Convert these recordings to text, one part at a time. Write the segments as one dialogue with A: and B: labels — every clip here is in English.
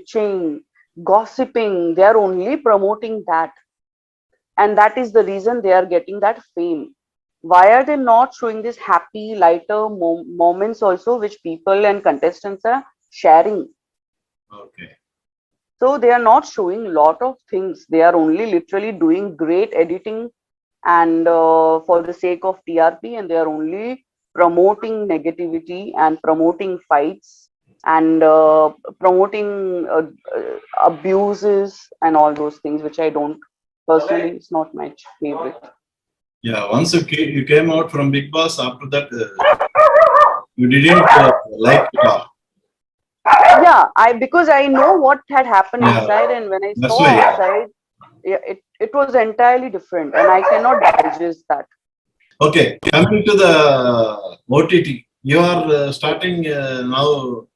A: bitching, gossiping. They are only promoting that, and that is the reason they are getting that fame. Why are they not showing these happy, lighter moments also, which people and contestants are sharing?
B: Okay.
A: So they are not showing a lot of things. They are only literally doing great editing and for the sake of TRP, and they are only promoting negativity and promoting fights and promoting abuses and all those things, which I don't personally. It's not my favorite.
B: Yeah, once you came out from Big Boss, after that, you didn't like it all.
A: Yeah, I because I know what had happened
B: Yeah,
A: inside, and when I
B: that's
A: saw
B: why. Yeah.
A: outside, yeah, it was entirely different, and I cannot digest that.
B: Okay, coming to the OTT, you are starting now.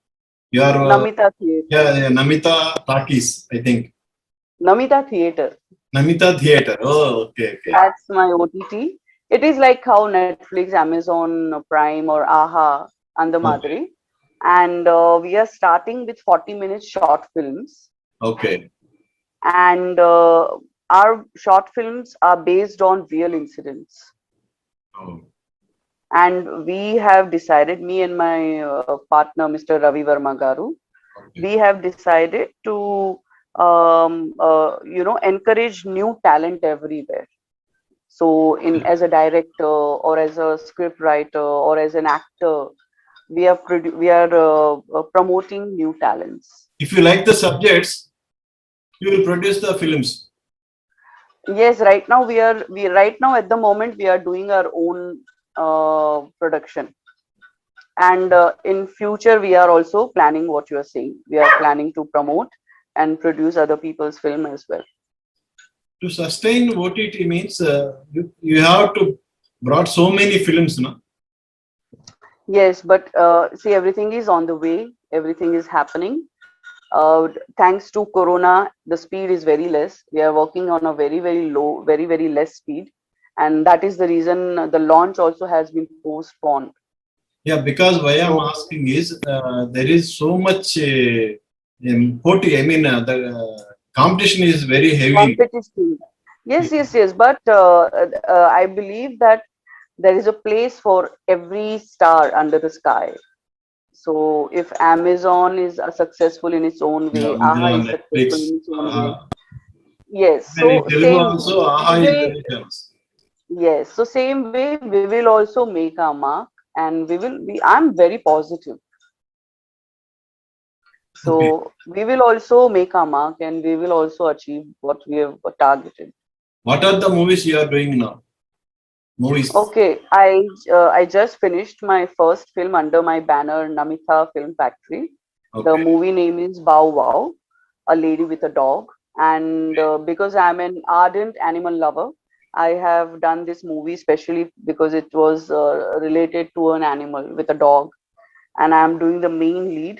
B: You are
A: Namita Theatre.
B: yeah, yeah, Namita Takis, I think.
A: Namita Theatre.
B: Namita Theater. Oh, okay, okay.
A: That's my OTT. It is like how Netflix, Amazon Prime, or AHA and the
B: Okay.
A: Madri. And we are starting with 40-minute short films.
B: Okay.
A: And our short films are based on real incidents.
B: Oh,
A: And we have decided, me and my partner, Mr. Ravi Verma Garu,
B: okay.
A: we have decided to, encourage new talent everywhere. So, in as a director or as a script writer or as an actor, we are promoting new talents.
B: If you like the subjects, you will produce the films.
A: Yes, right now we right now at the moment we are doing our own production, and in future we are also planning what you are saying. We are planning to promote and produce other people's film as well.
B: To sustain OTT means you have to brought so many films, no?
A: Yes, but see, everything is on the way. Everything is happening. Thanks to Corona, the speed is very less. We are working on a very, very low, very, very less speed. And that is the reason the launch also has been postponed.
B: Yeah, because why I'm
A: So,
B: asking is there is so much OTT. I mean, the competition is very heavy.
A: competition. Yes, yes, yes. But I believe that there is a place for every star under the sky. So if Amazon is successful in its own
B: Yeah,
A: way, AHA
B: Amazon,
A: is successful
B: Netflix,
A: in its own way.
B: uh,
A: Yes.
B: and in
A: So
B: Telugu
A: same
B: also,
A: we
B: AHA is
A: will.
B: very famous.
A: Yes. So same way we will also make our mark, and we will be. I'm very positive.
B: Okay.
A: So we will also make our mark, and we will also achieve what we have targeted.
B: What are the movies you are doing now? Movies.
A: Okay, I just finished my first film under my banner Namita Film Factory. The
B: Okay.
A: movie name is Bow Wow, a lady with a dog. And because I'm an ardent animal lover, I have done this movie especially because it was related to an animal with a dog, and I'm doing the main lead.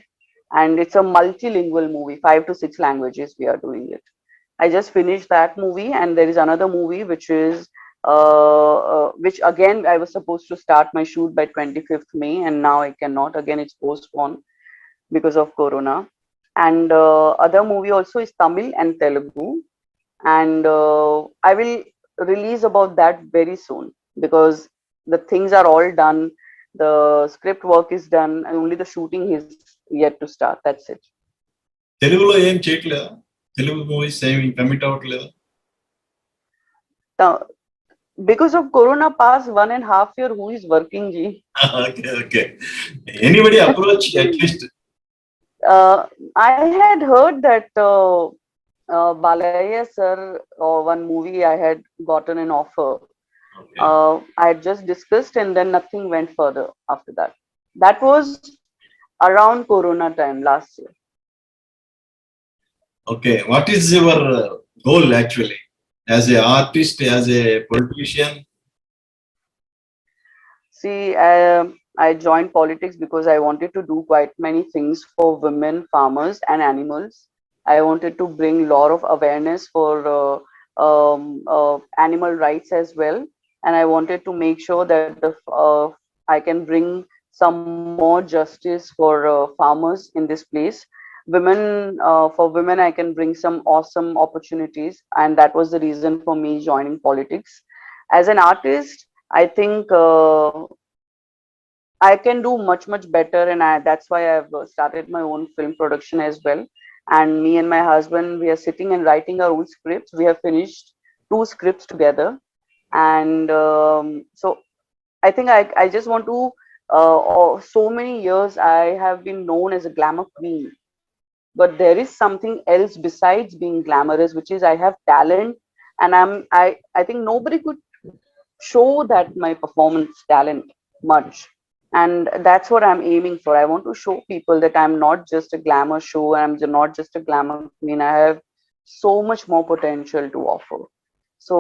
A: And it's a multilingual movie, 5 to 6 languages we are doing it. I just finished that movie, and there is another movie which again I was supposed to start my shoot by 25th May, and now I cannot. Again, it's postponed because of Corona. And other movie also is Tamil and Telugu, and I will release about that very soon because the things are all done. The script work is done, and only the shooting is yet to start. That's it.
B: తెలుగులో ఏం చేయట్లేదా? Telugu movies ఏమి commit అవ్వట్లేదా?
A: Now, because of Corona past 1.5 year, who is working, Ji?
B: Okay, okay. Anybody approach at least?
A: I had heard that Balaya sir, one movie I had gotten an offer.
B: Okay.
A: I had just discussed, and then nothing went further after that. That was around Corona time last year.
B: Okay. What is your goal actually? As a artist, as a politician?
A: See, I joined politics because I wanted to do quite many things for women, farmers, and animals. I wanted to bring a lot of awareness for animal rights as well, and I wanted to make sure that I can bring some more justice for farmers in this place. for women I can bring some awesome opportunities, and that was the reason for me joining politics. As an artist, I think I can do much better, and that's why I've started my own film production as well. And me and my husband, we are sitting and writing our own scripts. We have finished 2 scripts together, and so I think I just want to. So many years I have been known as a glamour queen, but there is something else besides being glamorous, which is I have talent, and I think nobody could show that my performance talent much, and that's what I'm aiming for. I want to show people that I'm not just a glamour show, not just a glamour queen. I have so much more potential to offer. So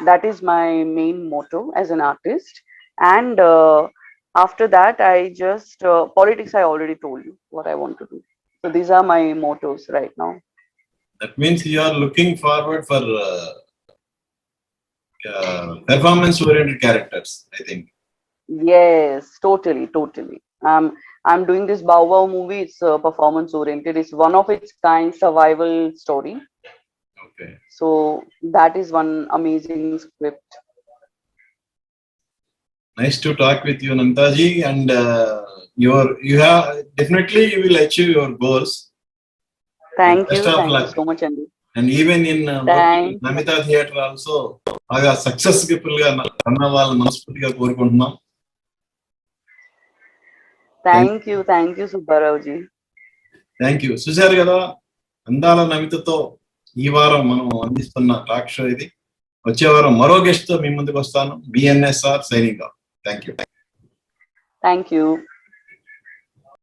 A: that is my main motto as an artist. And after that, I just politics, I already told you what I want to do. So these are my mottos right now.
B: That means you are looking forward for performance-oriented characters, I think.
A: Yes, totally. I'm doing this Bow Wow movie. It's performance oriented. It's one of its kind survival story.
B: Okay.
A: So that is one amazing script.
B: Nice to talk with you, Namitaji, and you have definitely you will achieve your goals.
A: Thank
B: Best
A: you.
B: of
A: Thank you
B: luck.
A: so much, Andy.
B: And even in
A: Thank
B: Namita Theatre also, బాగా successful గా run అవ్వాలని మనస్ఫూర్తిగా కోరుకుంటున్నాం.
A: Thank you, Subbarao-ji.
B: Thank you. చూశారు కదా, అందాల నమితతో ఈ వారం మనం అందిస్తున్న టాక్ షో ఇది. వచ్చే వారం మరో గెస్ట్ తో మీ ముందుకు వస్తాను. BNSR signing off. Thank you.
A: Thank you.